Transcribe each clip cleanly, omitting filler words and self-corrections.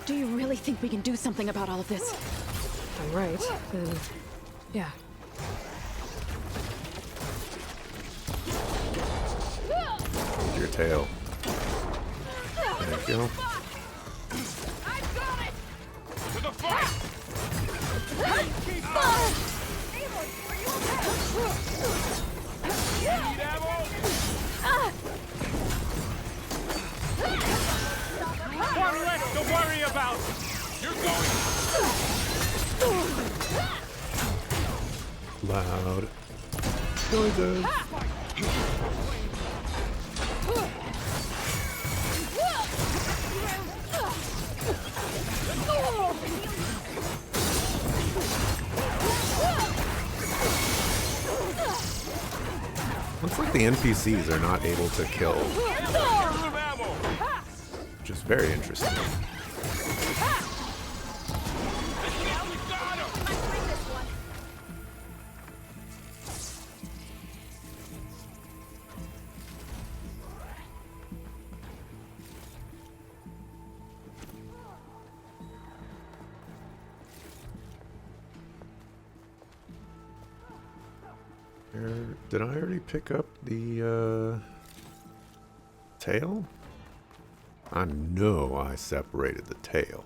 Do you really think we can do something about all of this? If I'm right, then yeah. Your tail. There you go. I've got it! To the fight! Aloy, are you okay? Need ammo? One less to worry about! You're going! Loud noises. Looks like the NPCs are not able to kill, which is very interesting. Did I already pick up the tail? I know I separated the tail.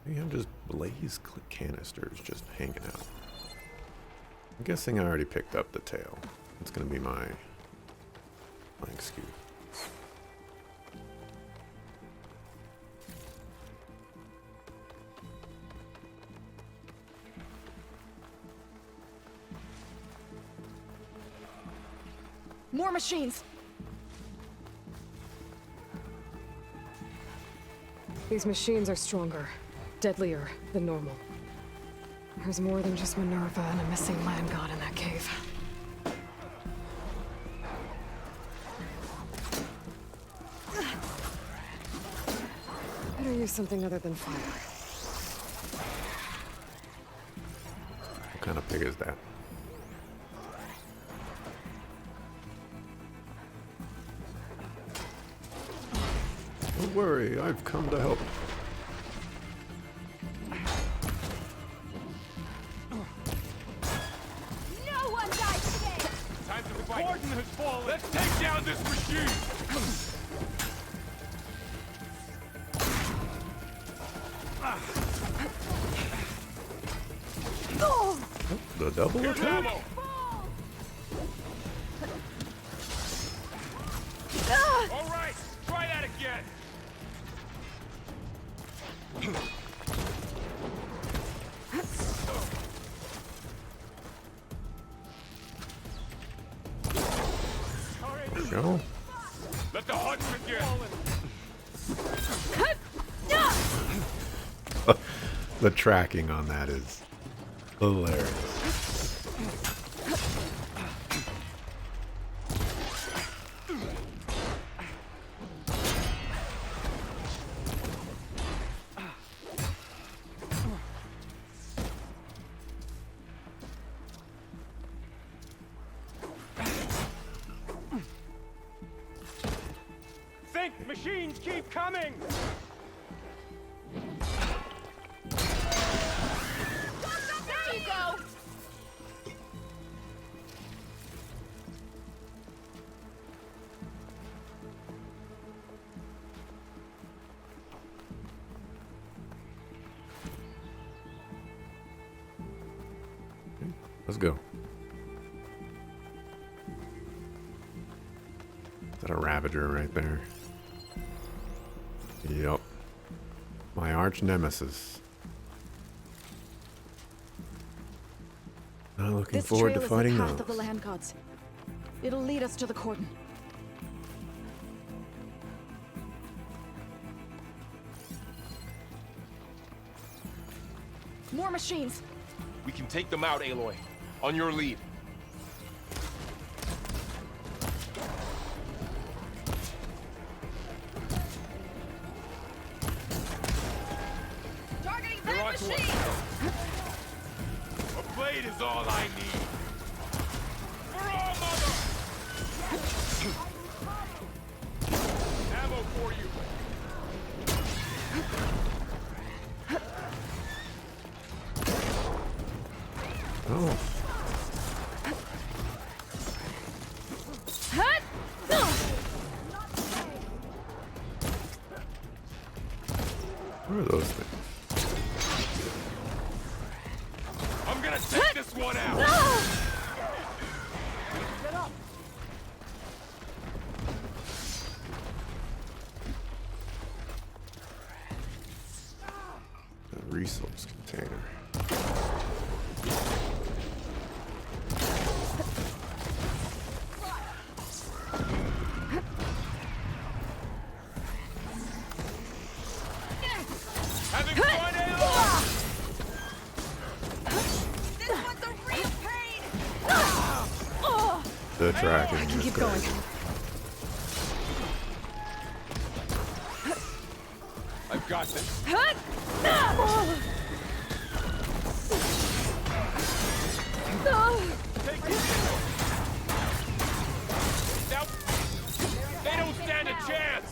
We have just blaze canisters just hanging out. I'm guessing I already picked up the tail. It's gonna be my excuse. More machines! These machines are stronger, deadlier than normal. There's more than just Minerva and a missing land god in that cave. Better use something other than fire. What kind of pig is that? Don't worry, I've come to help. No one died today! Time to fight! Gordon has fallen! Let's take down this machine! The double Here's attack? ammo! All right, try that again! There you go. Let the hunt begin! The tracking on that is hilarious. Think machines keep coming! There you go! Let's go. Is that a Ravager right there? Yep. My arch nemesis. Not looking This forward trail to is the fighting path those. of the land gods. It'll lead us to the cordon. More machines! We can take them out, Aloy. On your lead. blade is all I need. For all mother! Ammo for you. Oh. What are those things? I'm gonna take this one out. A resource container. Having fun, Aloy? This one's a real pain! The tracking I can is keep crazy. going. I've got this. Take it. Now, they don't stand a chance.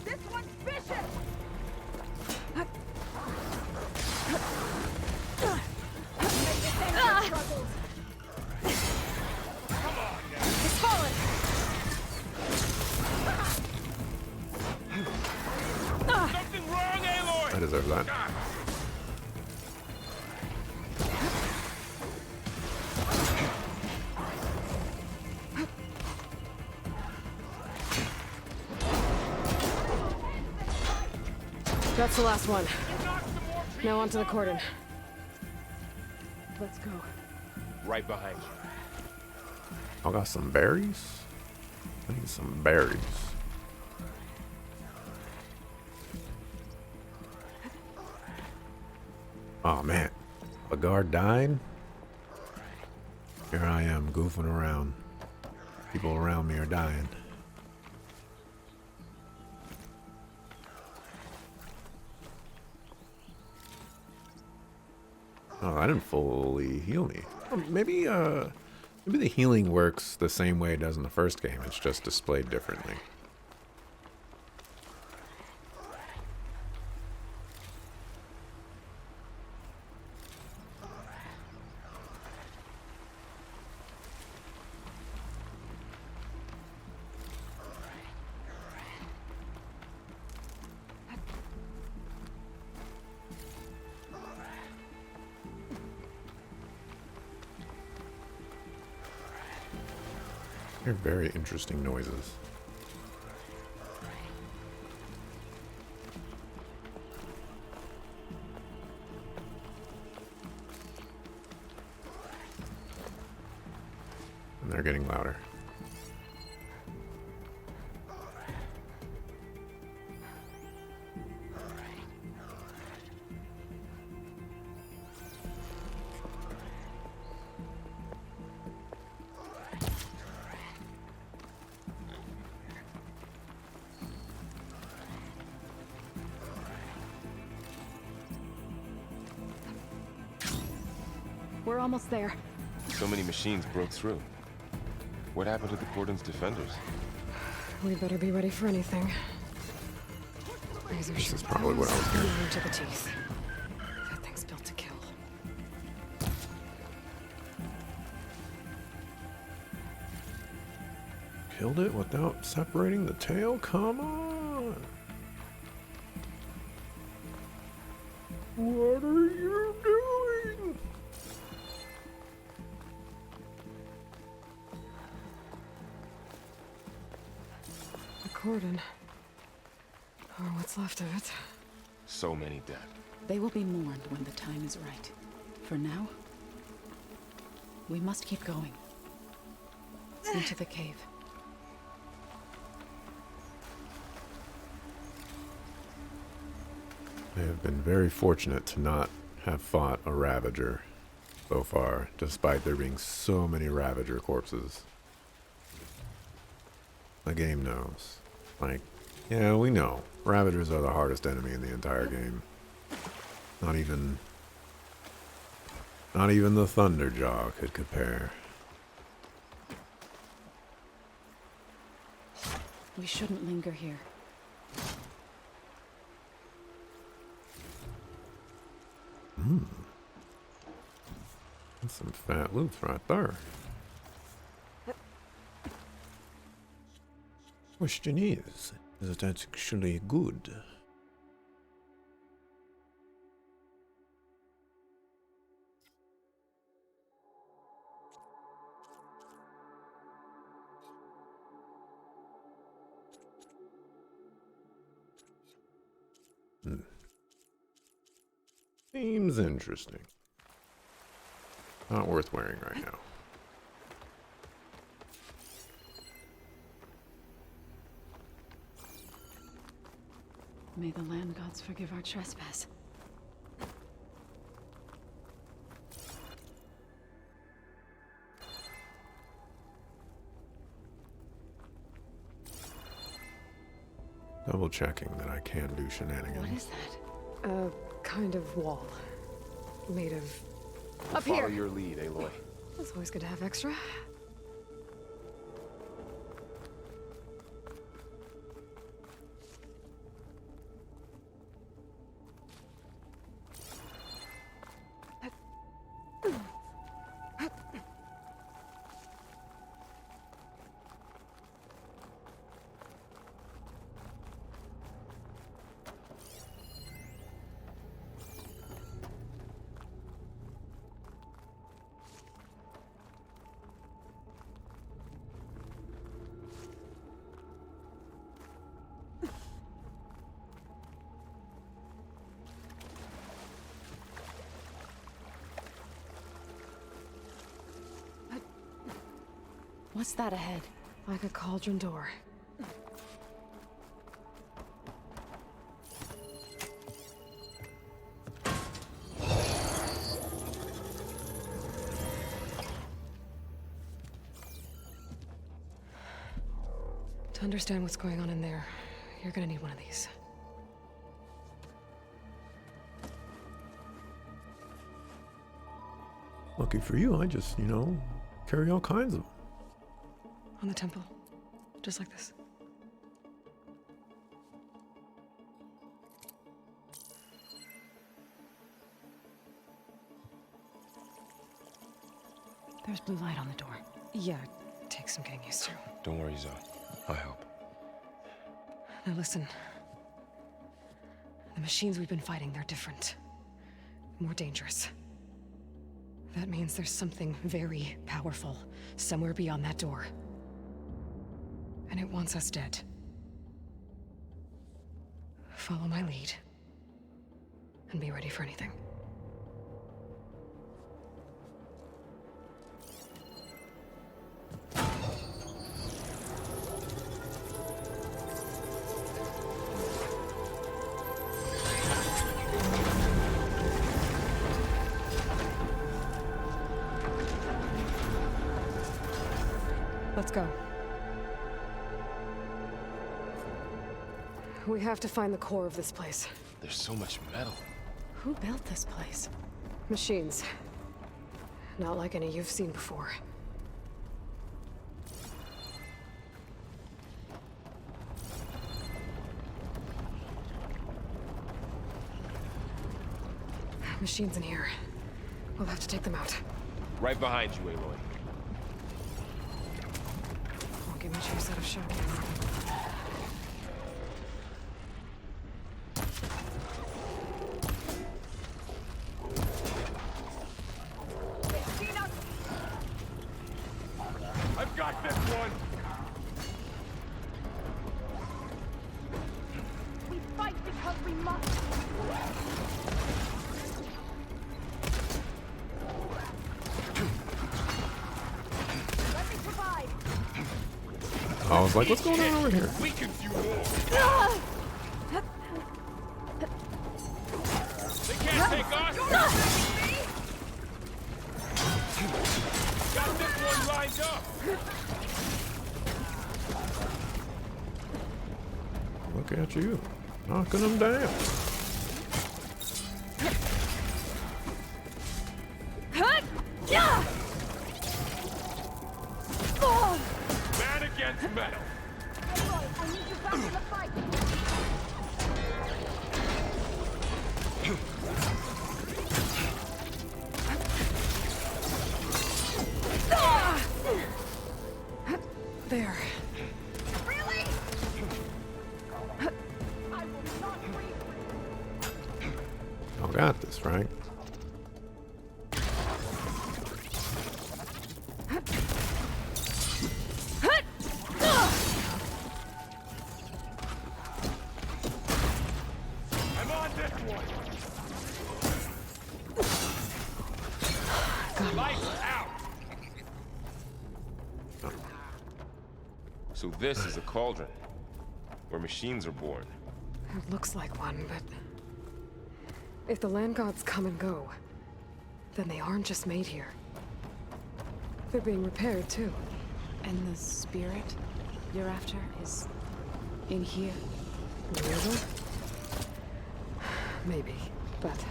This one's vicious! It's fallen! Something wrong, Aloy. I deserve that. That's the last one. Now onto the cordon. Let's go. Right behind you. I got some berries. I need some berries. Oh man, a guard died. Here I am goofing around. People around me are dying. Oh, I didn't fully heal me. Oh, maybe the healing works the same way it does in the first game. It's just displayed differently. They're very interesting noises. And they're getting louder. We're almost there. So many machines broke through. What happened to the Cordon's defenders? We better be ready for anything. Razor This is sharp probably what I was hearing. arms, to the teeth. That thing's built to kill. Killed it without separating the tail? Come on! What are you doing? The cordon. Or what's left of it. So many dead. They will be mourned when the time is right. For now, we must keep going. Into the cave. I have been very fortunate to not have fought a Ravager so far, despite there being so many Ravager corpses. The game knows. Like, yeah, we know. Ravagers are the hardest enemy in the entire game. Not even the Thunderjaw could compare. We shouldn't linger here. That's some fat loot right there. Question is it actually good? Seems interesting. Not worth wearing right now. May the land gods forgive our trespass. Double checking that I can do shenanigans. What is that? A kind of wall. Made of... Up Follow here! your lead, Aloy. It's always good to have extra. What's that ahead? Like a cauldron door. To understand what's going on in there, you're gonna need one of these. Lucky for you, I just, carry all kinds of them. On the temple. Just like this. There's blue light on the door. Yeah, it takes some getting used to. Don't worry, Zoe. I'll help. Now listen. The machines we've been fighting, they're different. More dangerous. That means there's something very powerful somewhere beyond that door. And it wants us dead. Follow my lead. And be ready for anything. Let's go. We have to find the core of this place. There's so much metal. Who built this place? Machines. Not like any you've seen before. Machines in here. We'll have to take them out. Right behind you, Aloy. Won't give me a chance out of shock. I've got this one! We fight because we must. Let me provide. I was like, what's going on over here? Weakens you more! They can't take us! Got this one lined up! Look at you, knocking them down. metal. Aloy, I need you back in the fight. There. Really? I will not breathe. Y'all got this, right? I'm on this one. Lights out. So this is a cauldron, where machines are born. It looks like one, but if the land gods come and go, then they aren't just made here. They're being repaired too. And the spirit you're after is in here? Really? Maybe, but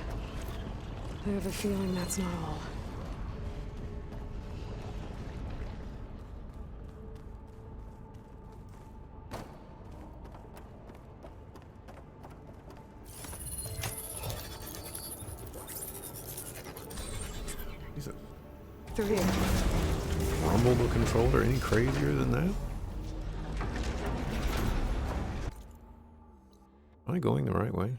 I have a feeling that's not all. He's a Through here. rumble controller any crazier than that? Am I going the right way?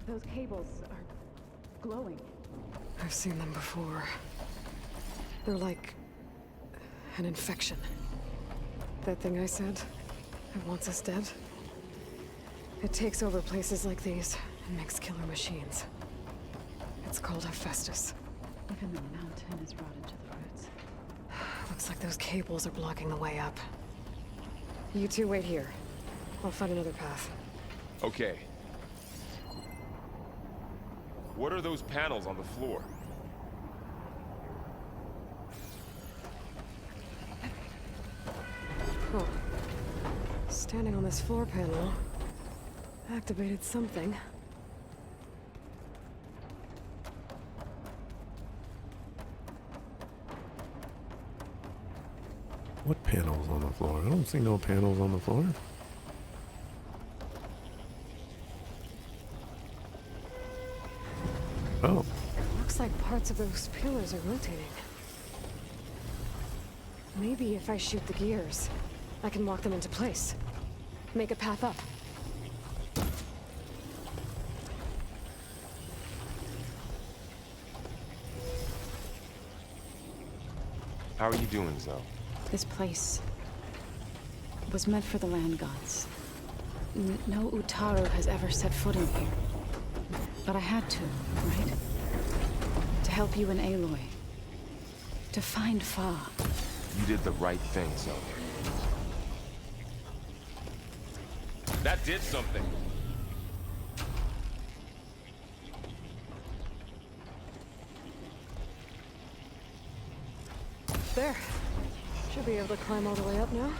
Those cables are glowing. I've seen them before. They're like an infection. That thing I said, it wants us dead. It takes over places like these and makes killer machines. It's called Hephaestus. Even the mountain is rotted to the roots. Looks like those cables are blocking the way up. You two wait here. I'll find another path. Okay. What are those panels on the floor? Oh. Standing on this floor panel activated something. What panels on the floor? I don't see no panels on the floor. Oh, Looks like parts of those pillars are rotating. Maybe if I shoot the gears, I can lock them into place. Make a path up. How are you doing, Zoe? This place was meant for the land gods. No Utaru has ever set foot in here. But I had to, right? To help you and Aloy. To find Fa. You did the right thing, Zoe. That did something. There. Should be able to climb all the way up now.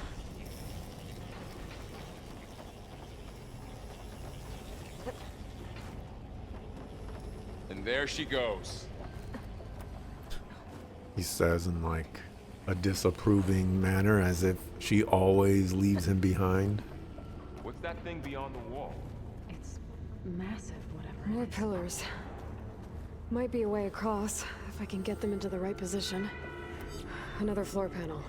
And there she goes. he says in like a disapproving manner, as if she always leaves him behind. What's that thing beyond the wall? It's massive, whatever. More pillars. Might be a way across, if I can get them into the right position. Another floor panel.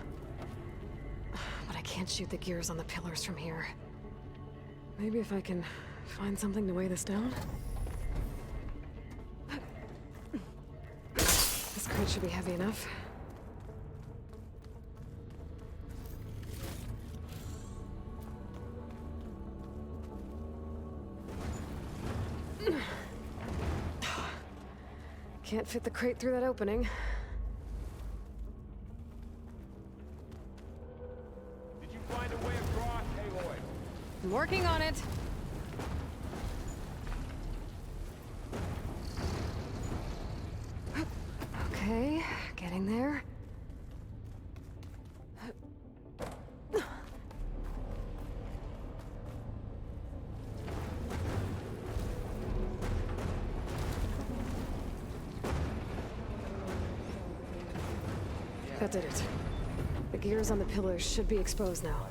But I can't shoot the gears on the pillars from here. Maybe if I can find something to weigh this down? This crate should be heavy enough. Can't fit the crate through that opening. Did you find a way across, Aloy? I'm working on it. Okay, getting there. That did it. The gears on the pillars should be exposed now.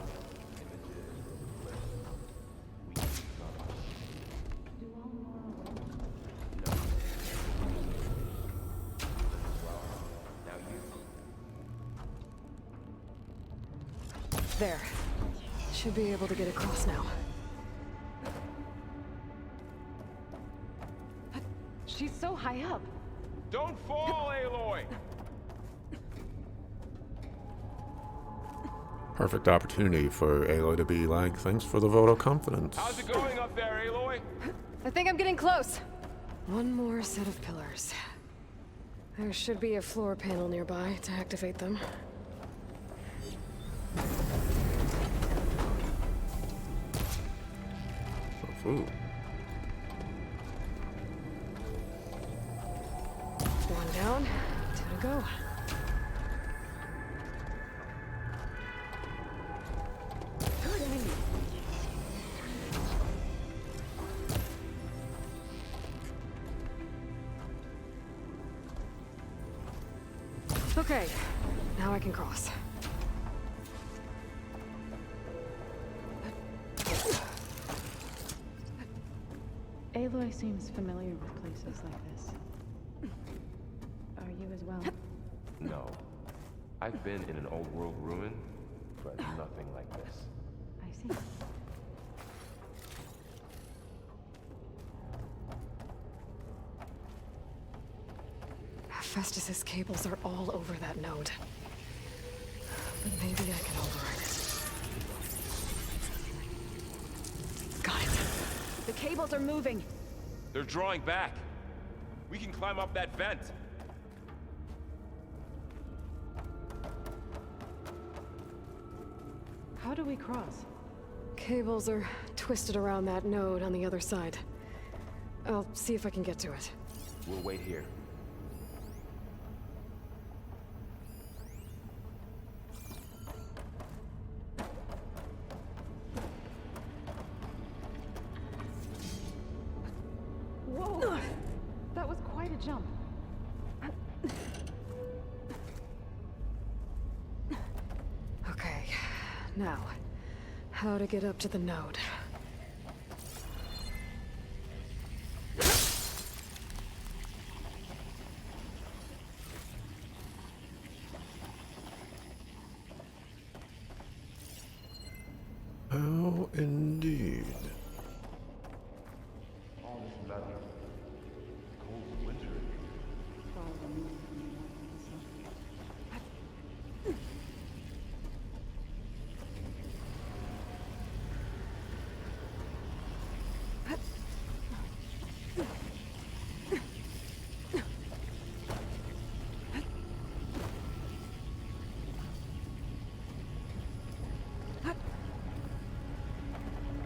There. Should be able to get across now. She's so high up. Don't fall, Aloy! Perfect opportunity for Aloy to be like, thanks for the vote of confidence. How's it going up there, Aloy? I think I'm getting close. One more set of pillars. There should be a floor panel nearby to activate them. Ooh. One down, two to go. Okay, now I can cross. Aloy seems familiar with places like this. Are you as well? No. I've been in an old world ruin, but nothing like this. I see. Festus's cables are all over that node. But maybe I can override it. Got it. The cables are moving. They're drawing back. We can climb up that vent. How do we cross? Cables are twisted around that node on the other side. I'll see if I can get to it. We'll wait here. Whoa! That was quite a jump. Okay, now, how to get up to the node. How indeed. All this metal. Cold winter.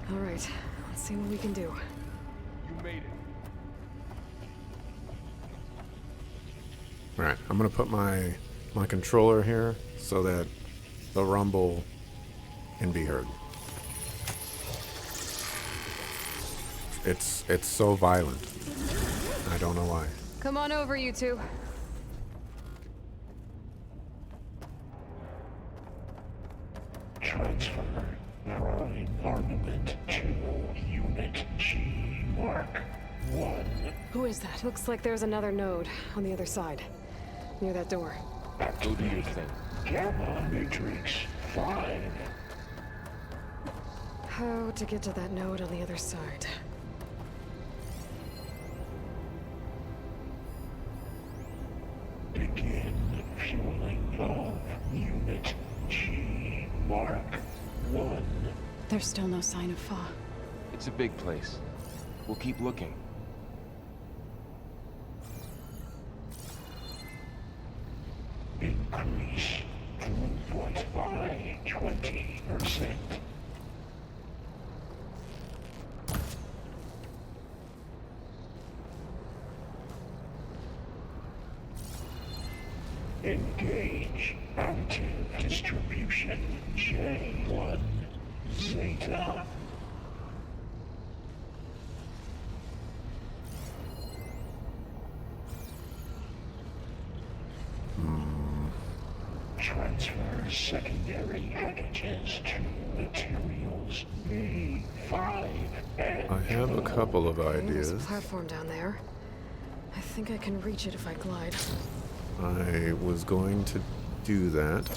All right, let's see what we can do. You made it. Right, I'm gonna put my controller here so that the rumble can be heard. It's so violent. I don't know why. Come on over, you two. Transfer Prime armament to Unit G Mark 1. Who is that? Looks like there's another node on the other side, near that door. Go do your thing. Gamma Matrix 5. How to get to that node on the other side? Begin fueling of Unit G Mark 1. There's still no sign of Fa. It's a big place. We'll keep looking. Increase throughput by 20%. Engage active distribution J1 Zeta. Transfer secondary packages to materials B5 and I have a couple of There's a ideas. platform down there. I think I can reach it if I glide. I was going to do that.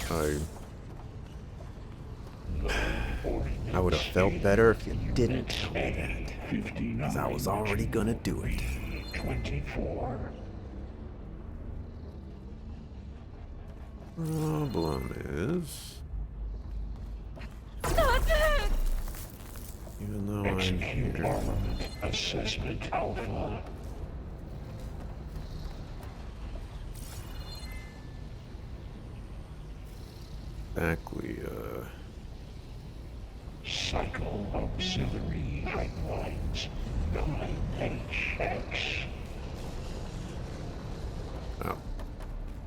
I would have felt better if you didn't tell me that. 59. Because I was already gonna do it. 24. Problem is, even though I'm Execute here, armament assessment alpha. exactly, Cycle auxiliary pipelines 9HX. oh,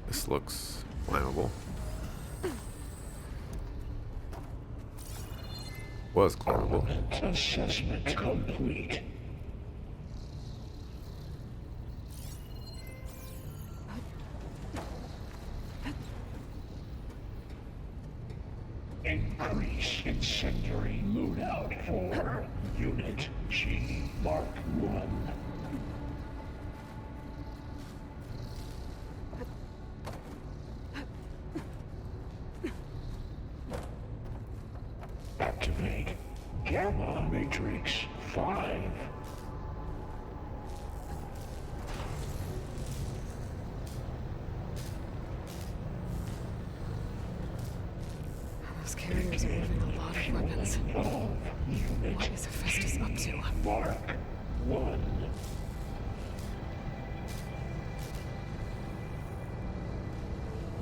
this looks flammable. Was climbable. Armament assessment complete. Increase incendiary loadout for Unit G Mark 1. Activate Gamma Matrix 5. Those carriers are moving a lot of weapons. Unit What is Hephaestus up to? Mark 1.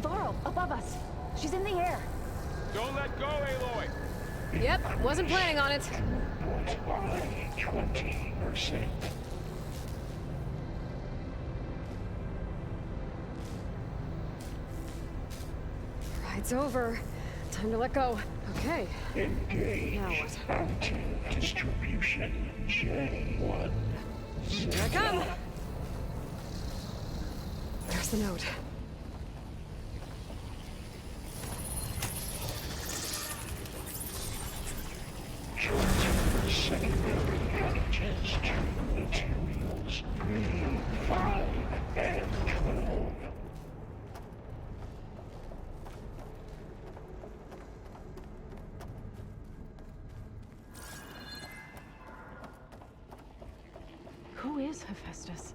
Varl, above us. She's in the air. Don't let go, Aloy! Yep, wasn't planning on it. Throughput by 20%. Ride's over. Time to let go. Okay. Engage Now what? anti-distribution J1. Here I come! There's the note. Transfer secondary packages to materials B5 and 12. Who is Hephaestus?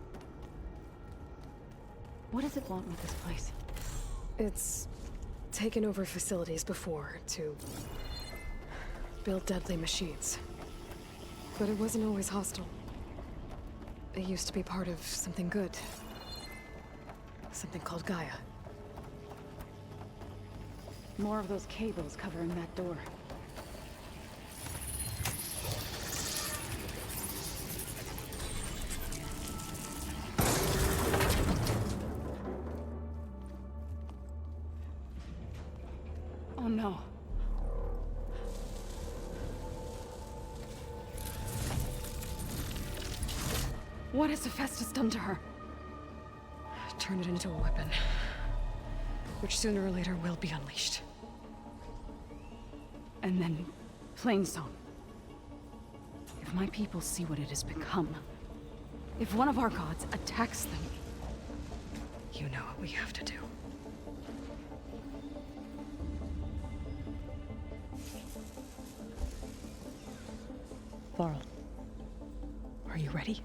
What does it want with this place? It's taken over facilities before to build deadly machines. But it wasn't always hostile. It used to be part of something good. Something called Gaia. More of those cables covering that door. Oh no. What has Hephaestus done to her? Turn it into a weapon. Which sooner or later will be unleashed. And then, Plainstone. If my people see what it has become, if one of our gods attacks them, You know what we have to do. Varl, are you ready?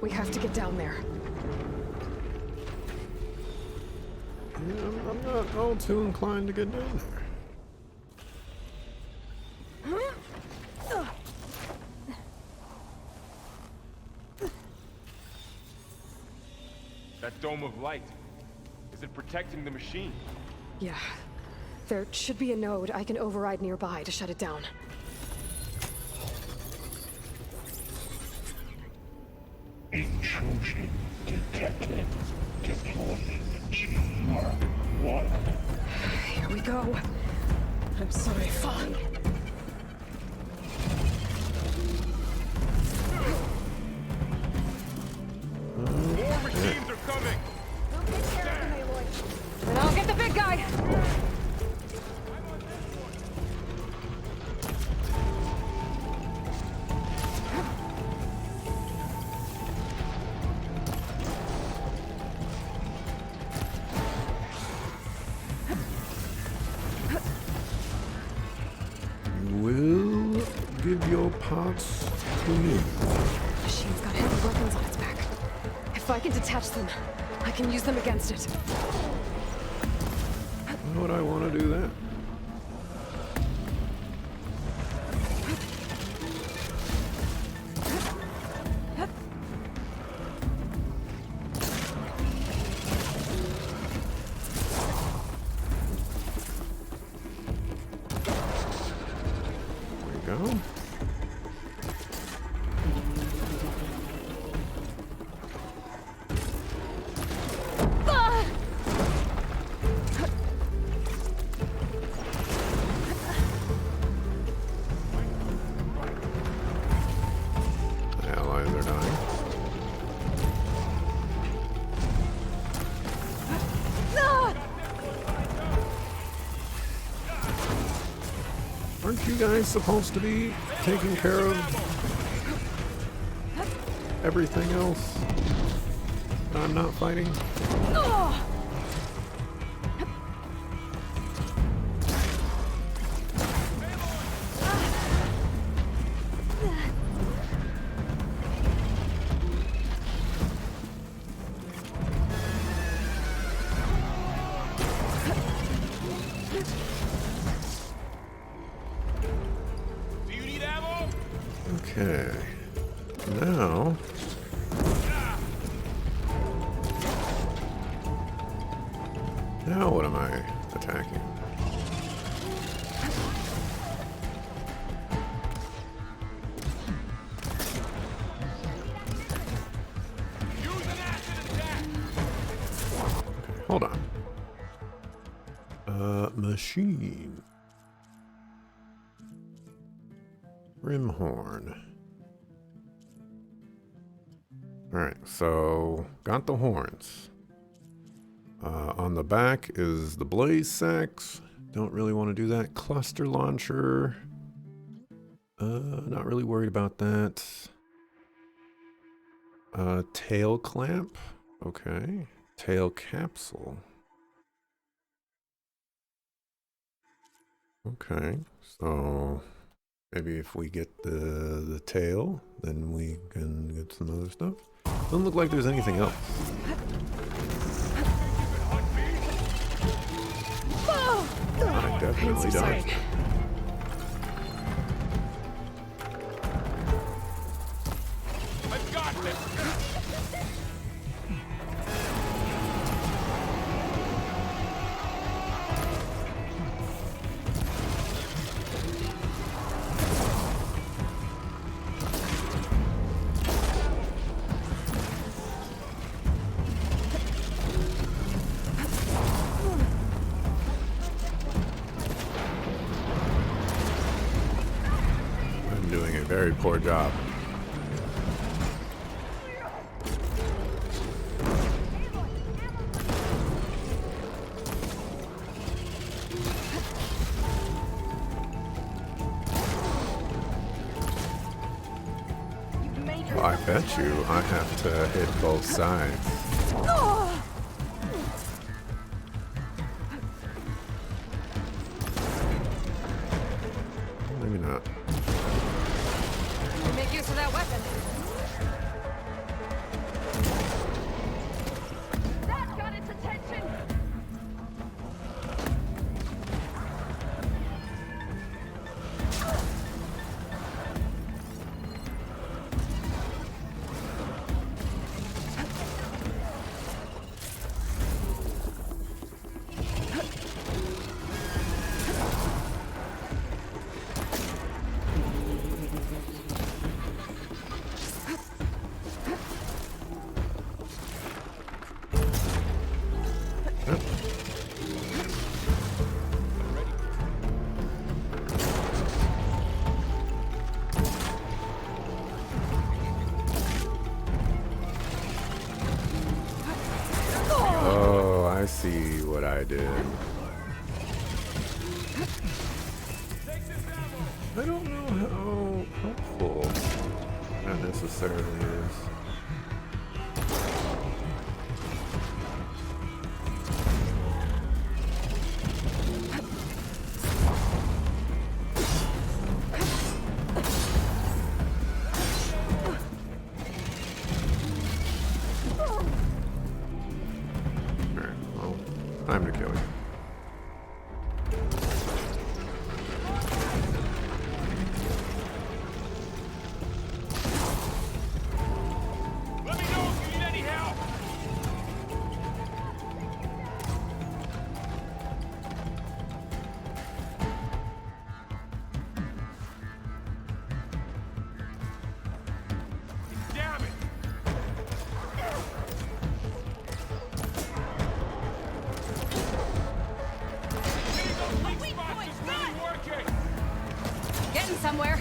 We have to get down there. Yeah, I'm not all too inclined to get down there. That dome of light. Is it protecting the machine? Yeah. There should be a node I can override nearby to shut it down. Intrusion detected. Deploying G Mark 1. Here we go. I'm sorry, Fawn. What's you need? Machine's got heavy weapons on its back. If I can detach them, I can use them against it. Why would I want to do that? There we go. Allies are dying. Aren't you guys supposed to be taking care of everything else? I'm not fighting. Do you need ammo? Okay. Now. Now what am I attacking? Use an acid attack. Okay, hold on. Machine. Rimhorn. Alright, so got the horns. On the back is the blaze sacks. Don't really want to do that. Cluster launcher. Not really worried about that. Tail clamp. Okay. Tail capsule. Okay, so maybe if we get the tail, then we can get some other stuff. Doesn't look like there's anything else. I definitely don't. I've got this. I'm doing a very poor job. Well, I bet you I have to hit both sides. Maybe not. Make use of that weapon. That got its attention! Oh, I see what I did. I don't know how helpful that necessarily is. Time to kill you. Let me know if you need any help! Damn it! Weak spots is really working! Getting somewhere.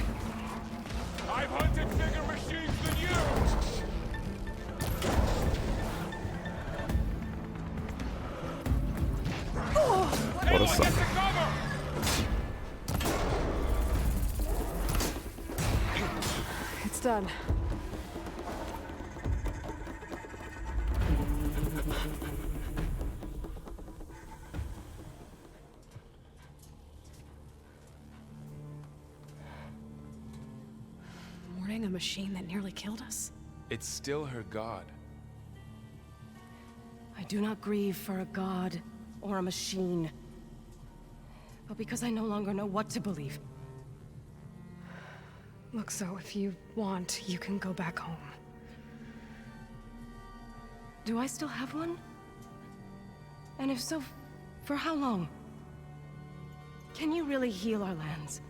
I've hunted bigger machines than you! What a Aloy, get sucker. the cover! It's done. Mourning a machine that nearly killed us? It's still her god. I do not grieve for a god or a machine, but because I no longer know what to believe. Look, so if you want, you can go back home. Do I still have one? And if so, for how long? Can you really heal our lands?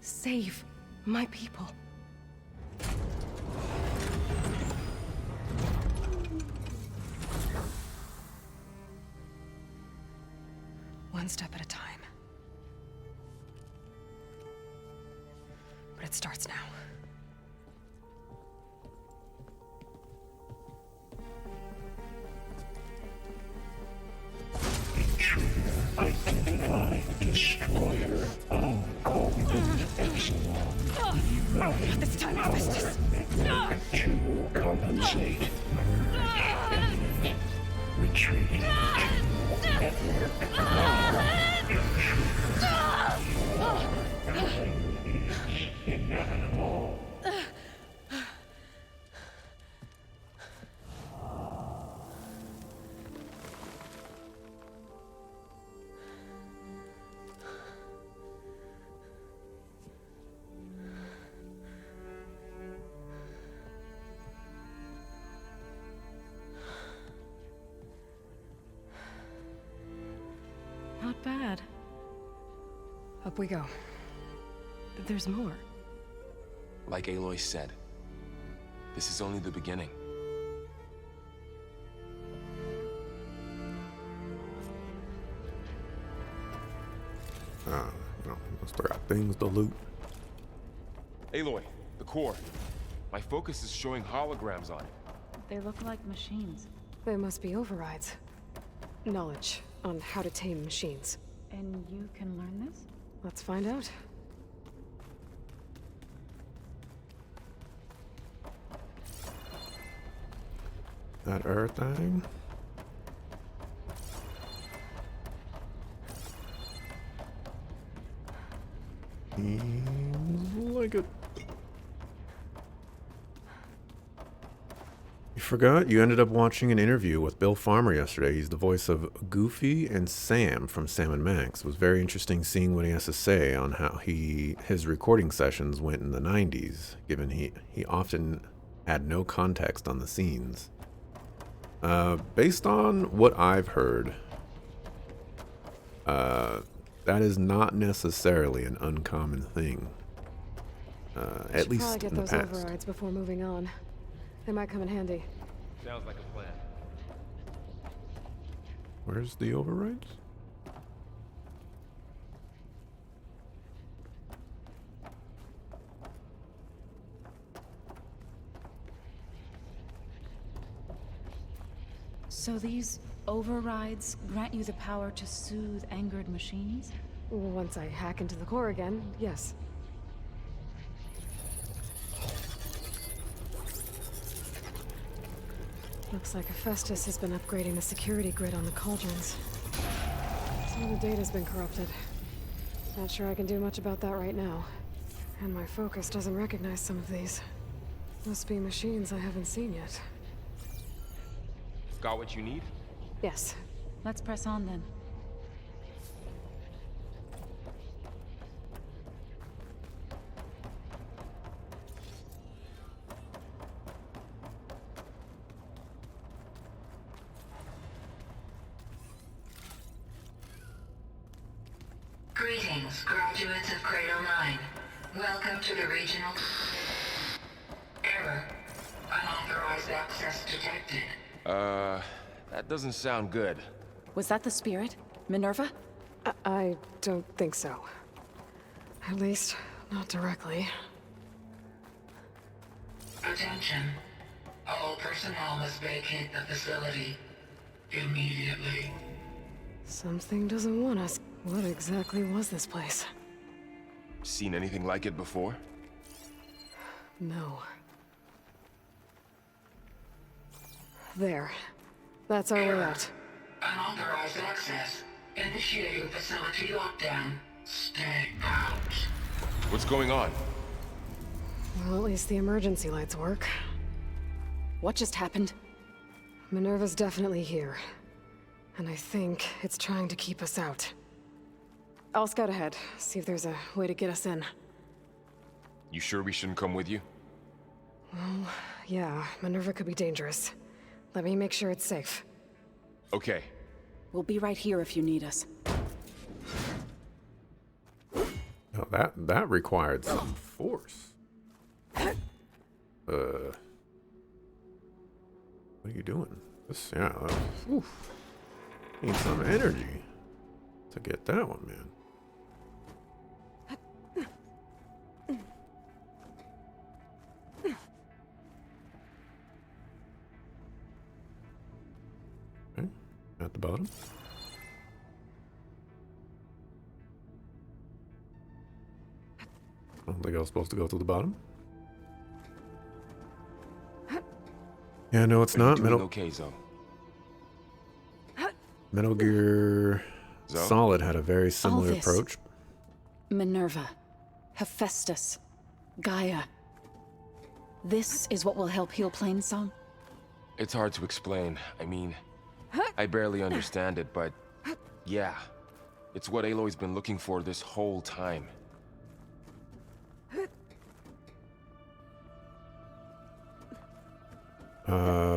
Save my people? One step at a time. But it starts now. Identify destroyer. I'll call them Epsilon. Not this time, Hephaestus! To compensate. Retreating to network. Inevitable. Not bad. Up we go. There's more. Like Aloy said, this is only the beginning. Still got things to loot. Aloy, the core. My focus is showing holograms on it. They look like machines. They must be overrides. Knowledge on how to tame machines. And you can learn this? Let's find out. That earth thing. Seems like it. You forgot? You ended up watching an interview with Bill Farmer yesterday. He's the voice of Goofy and Sam from Sam & Max. It was very interesting seeing what he has to say on how his recording sessions went in the 90s, given he often had no context on the scenes. Based on what I've heard, that is not necessarily an uncommon thing. At least probably get in the those past. overrides before moving on. They might come in handy. Sounds like a plan. Where's the overrides? So these overrides grant you the power to soothe angered machines? Once I hack into the core again, yes. Looks like Hephaestus has been upgrading the security grid on the cauldrons. Some of the data's been corrupted. Not sure I can do much about that right now. And my focus doesn't recognize some of these. Must be machines I haven't seen yet. Got what you need? Yes. Let's press on then. Greetings, graduates of Cradle 9. Welcome to the regional... Error. Unauthorized access detected. That doesn't sound good. Was that the spirit? Minerva? I don't think so. At least, not directly. Attention. All personnel must vacate the facility. Immediately. Something doesn't want us. What exactly was this place? Seen anything like it before? No. There. That's our way out. Unauthorized access. Initiating facility lockdown. Stay out. What's going on? Well, at least the emergency lights work. What just happened? Minerva's definitely here. And I think it's trying to keep us out. I'll scout ahead, see if there's a way to get us in. You sure we shouldn't come with you? Well, yeah, Minerva could be dangerous. Let me make sure it's safe. Okay. We'll be right here if you need us. Oh, that required some force. What are you doing? This, yeah. Oof. Need some energy to get that one, man. Okay, at the bottom. I don't think I was supposed to go to the bottom. Yeah, no, it's not. Okay, Zoe. Metal Gear Zoe? Solid had a very similar this. approach. Minerva. Hephaestus. Gaia. This is what will help heal Plainsong? It's hard to explain. I mean, I barely understand it, but yeah. It's what Aloy's been looking for this whole time.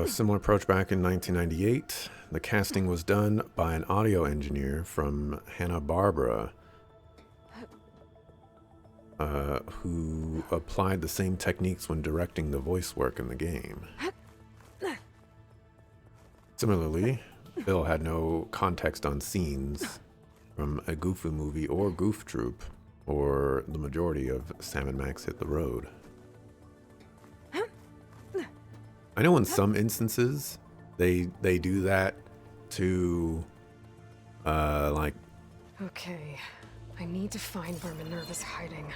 Similar approach back in 1998. The casting was done by an audio engineer from Hanna-Barbera who applied the same techniques when directing the voice work in the game. Similarly, Bill had no context on scenes from a Goofy movie or Goof Troop, or the majority of Sam & Max Hit the Road. I know in some instances they do that to like... Okay, I need to find where Minerva's hiding.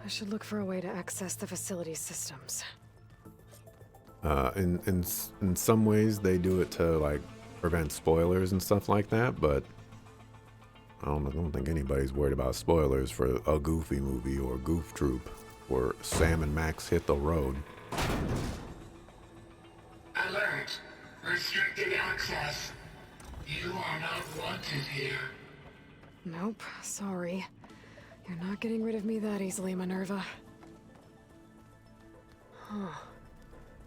I should look for a way to access the facility's systems. In some ways they do it to like prevent spoilers and stuff like that, but I don't think anybody's worried about spoilers for a Goofy movie or Goof Troop or Sam and Max Hit the Road. Alert. Restricted access. You are not wanted here. Nope, sorry. You're not getting rid of me that easily, Minerva. Huh.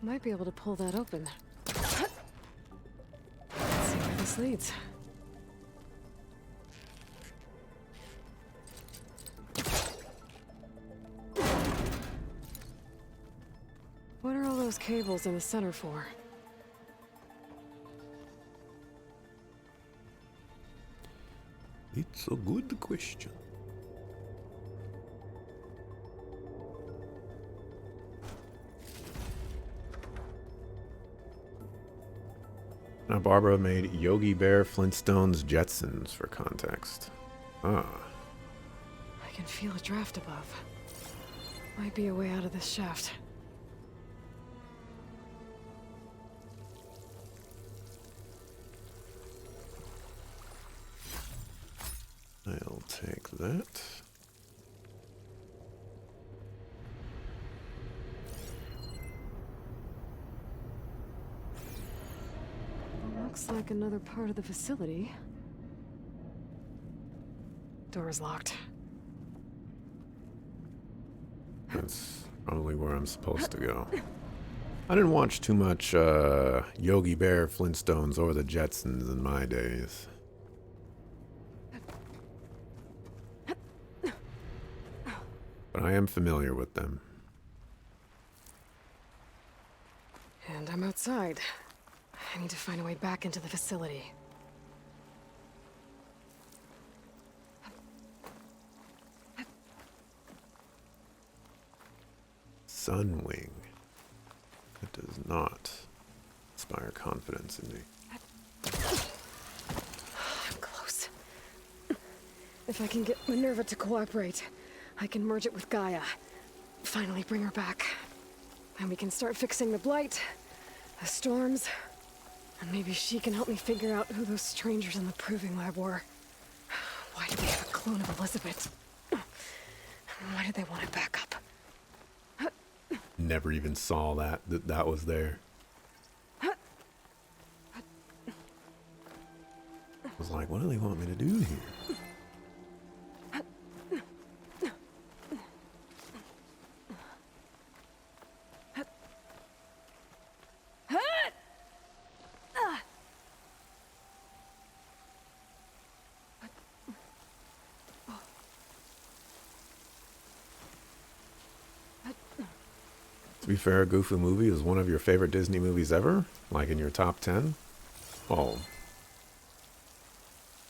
Might be able to pull that open. Let's see where this leads. What are all those cables in the center for? It's a good question. Now, Barbara made Yogi Bear Flintstone's Jetsons for context. Ah. I can feel a draft above. Might be a way out of this shaft. I'll take that. Looks like another part of the facility. Door is locked. That's probably where I'm supposed to go. I didn't watch too much Yogi Bear, Flintstones, or the Jetsons in my days. But I am familiar with them. And I'm outside. I need to find a way back into the facility. Sunwing. It does not inspire confidence in me. I'm close. If I can get Minerva to cooperate, I can merge it with Gaia. Finally bring her back. And we can start fixing the Blight, the storms, and maybe she can help me figure out who those strangers in the proving lab were. Why did they have a clone of Elizabeth? Why did they want it back up? Never even saw that was there. I was like, what do they want me to do here? To be fair, Goofy movie is one of your favorite Disney movies ever? Like in your top 10? Oh.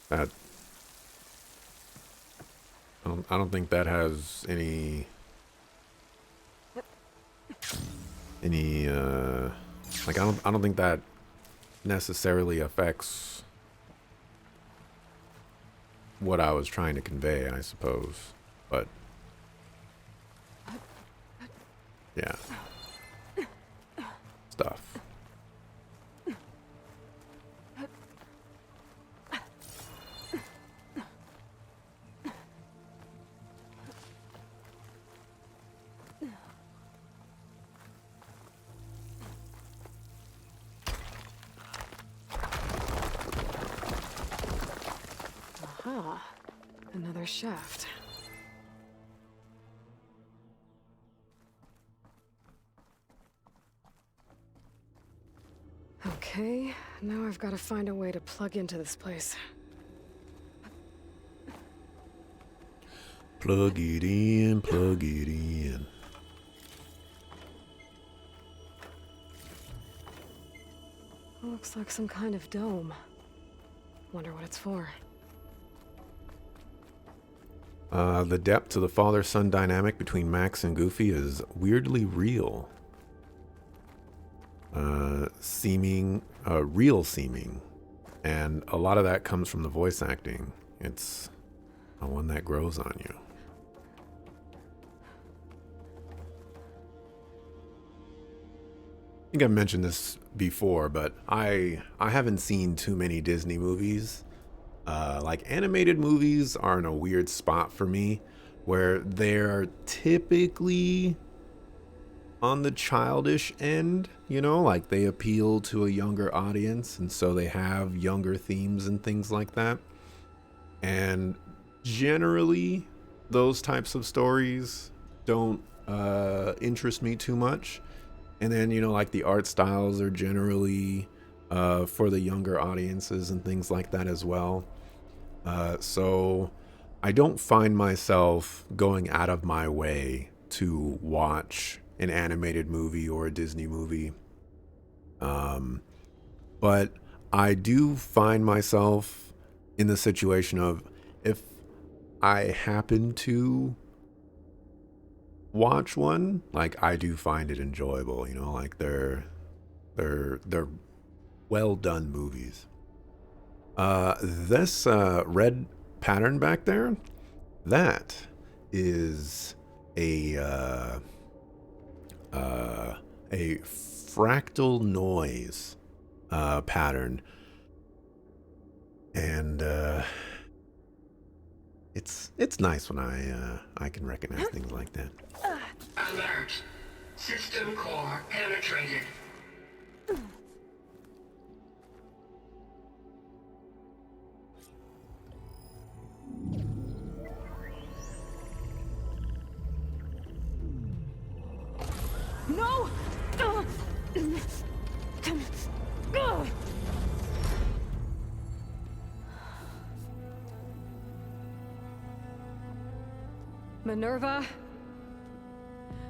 That... I don't think that has any... Like, I don't think that necessarily affects what I was trying to convey, I suppose. But... yeah. Stuff. Aha. Another shaft. Okay, now I've got to find a way to plug into this place. Plug it in, plug it in. Looks like some kind of dome. Wonder what it's for. The depth to the father-son dynamic between Max and Goofy is weirdly real. Real seeming. And a lot of that comes from the voice acting. It's one that grows on you. I think I've mentioned this before, but I haven't seen too many Disney movies. Like animated movies are in a weird spot for me, where they're typically on the childish end, you know, like they appeal to a younger audience, and so they have younger themes and things like that. And generally, those types of stories don't interest me too much. And then, you know, like the art styles are generally for the younger audiences and things like that as well. So I don't find myself going out of my way to watch an animated movie or a Disney movie. But I do find myself in the situation of, if I happen to watch one, like, I do find it enjoyable, you know, like they're well done movies. This red pattern back there, that is a fractal noise pattern, and it's nice when I can recognize things like that. Alert. System core penetrated. Minerva,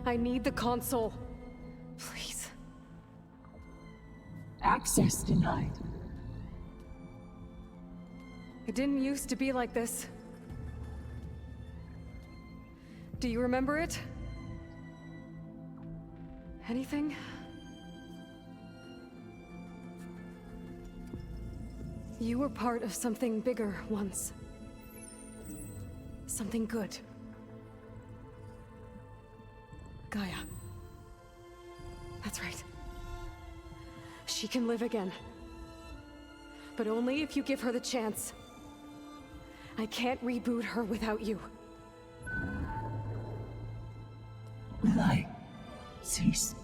I need the console. Please. Access denied. It didn't used to be like this. Do you remember it? Anything? You were part of something bigger once. Something good. Gaia. That's right. She can live again. But only if you give her the chance. I can't reboot her without you. Will I cease?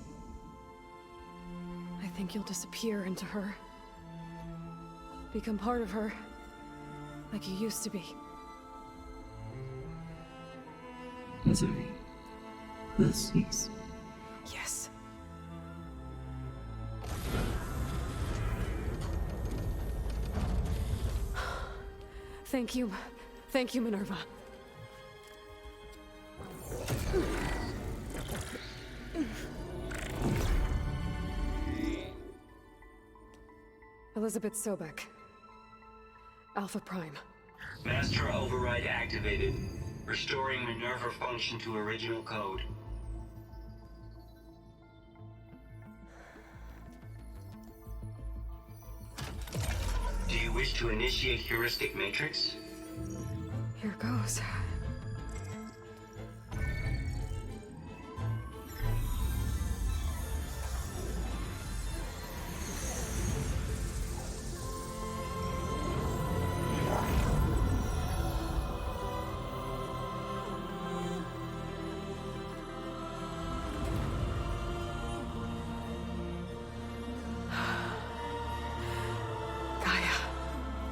I think you'll disappear into her. Become part of her, like you used to be. Misery will cease. Yes. Thank you. Thank you, Minerva. Elizabeth Sobek. Alpha Prime. Master override activated. Restoring Minerva function to original code. Do you wish to initiate heuristic matrix? Here goes.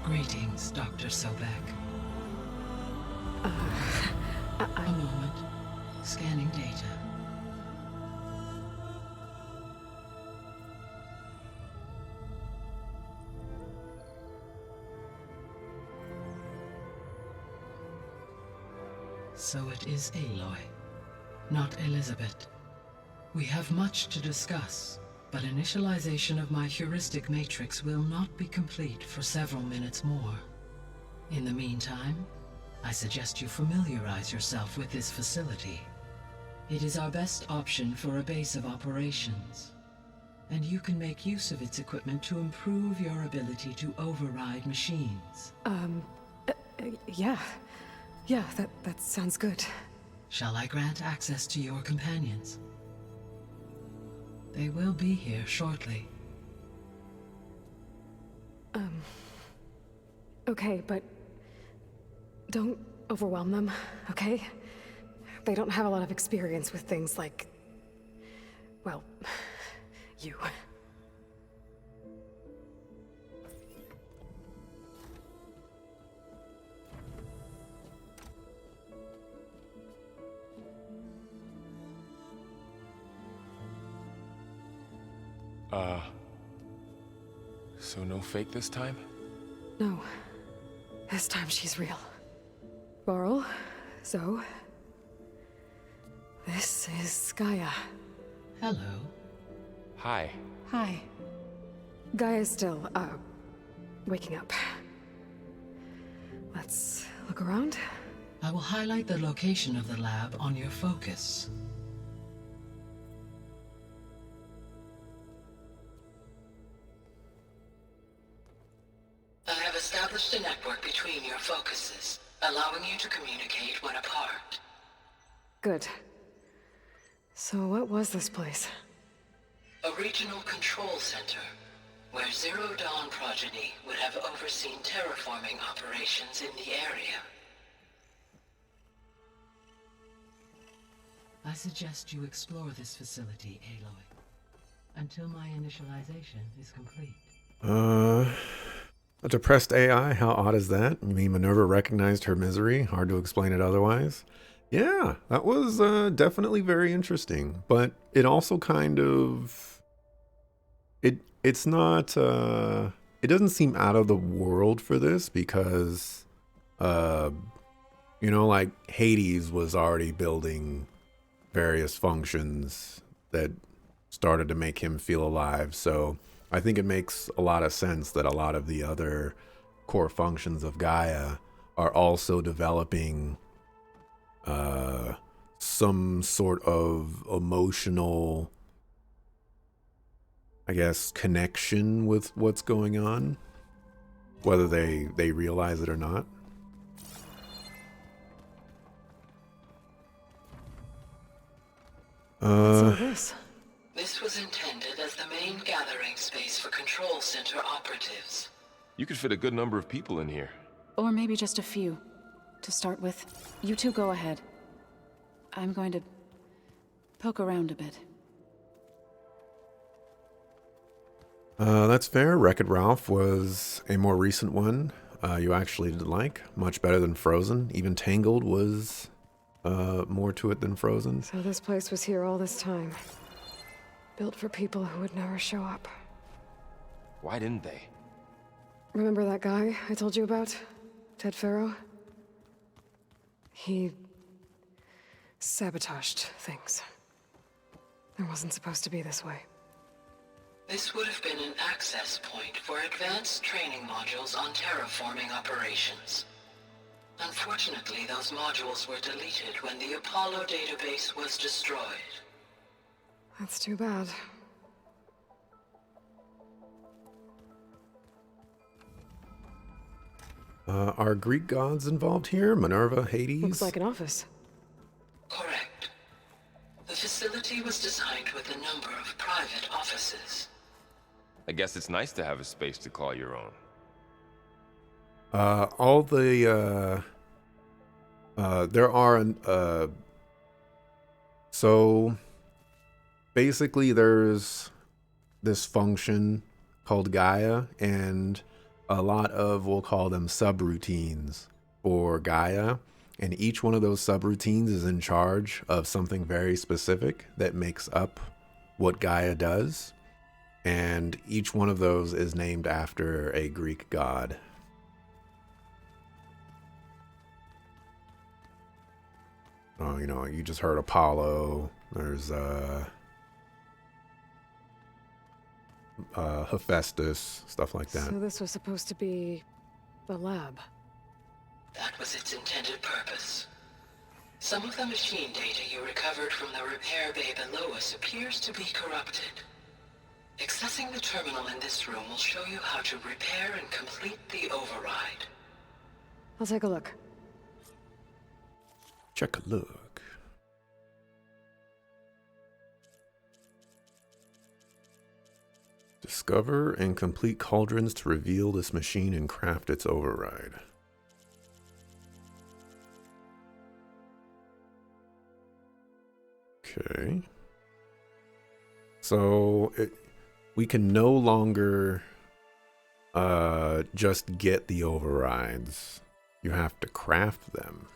Greetings, Dr. Sobek. A moment. Scanning data. So it is Aloy, not Elizabeth. We have much to discuss. But initialization of my heuristic matrix will not be complete for several minutes more. In the meantime, I suggest you familiarize yourself with this facility. It is our best option for a base of operations, and you can make use of its equipment to improve your ability to override machines. Yeah. Yeah, that sounds good. Shall I grant access to your companions? They will be here shortly. Okay, but don't overwhelm them, okay? They don't have a lot of experience with things like, well, you. So no fake this time? No. This time she's real. Varl, Zoe. This is Gaia. Hello. Hi. Hi. Gaia's still, waking up. Let's look around. I will highlight the location of the lab on your focus. I have established a network between your focuses, allowing you to communicate when apart. Good. So what was this place? A regional control center, where Zero Dawn progeny would have overseen terraforming operations in the area. I suggest you explore this facility, Aloy, until my initialization is complete. A depressed AI? How odd is that? I mean, Minerva recognized her misery. Hard to explain it otherwise. Yeah, that was definitely very interesting. But it also kind of... It's not... It doesn't seem out of the world for this because... You know, like Hades was already building various functions that started to make him feel alive. So I think it makes a lot of sense that a lot of the other core functions of Gaia are also developing some sort of emotional, I guess, connection with what's going on, whether they realize it or not. What's all this? This was intended as the main gathering space for Control Center operatives. You could fit a good number of people in here. Or maybe just a few. To start with, you two go ahead. I'm going to poke around a bit. That's fair. Wreck-It Ralph was a more recent one you actually did like. Much better than Frozen. Even Tangled was more to it than Frozen. So this place was here all this time. Built for people who would never show up. Why didn't they? Remember that guy I told you about? Ted Faro? He sabotaged things. It wasn't supposed to be this way. This would have been an access point for advanced training modules on terraforming operations. Unfortunately, those modules were deleted when the Apollo database was destroyed. That's too bad. Are Greek gods involved here? Minerva, Hades? Looks like an office. Correct. The facility was designed with a number of private offices. I guess it's nice to have a space to call your own. All the, there are, so basically there's this function called Gaia, and a lot of, we'll call them subroutines for Gaia, and each one of those subroutines is in charge of something very specific that makes up what Gaia does, and each one of those is named after a Greek god. Oh, you know, you just heard Apollo. There's Hephaestus, stuff like that. So this was supposed to be a lab. That was its intended purpose. Some of the machine data you recovered from the repair bay below us appears to be corrupted. Accessing the terminal in this room will show you how to repair and complete the override. I'll take a look. Check a look. Discover and complete cauldrons to reveal this machine and craft its override. Okay. So we can no longer just get the overrides. You have to craft them.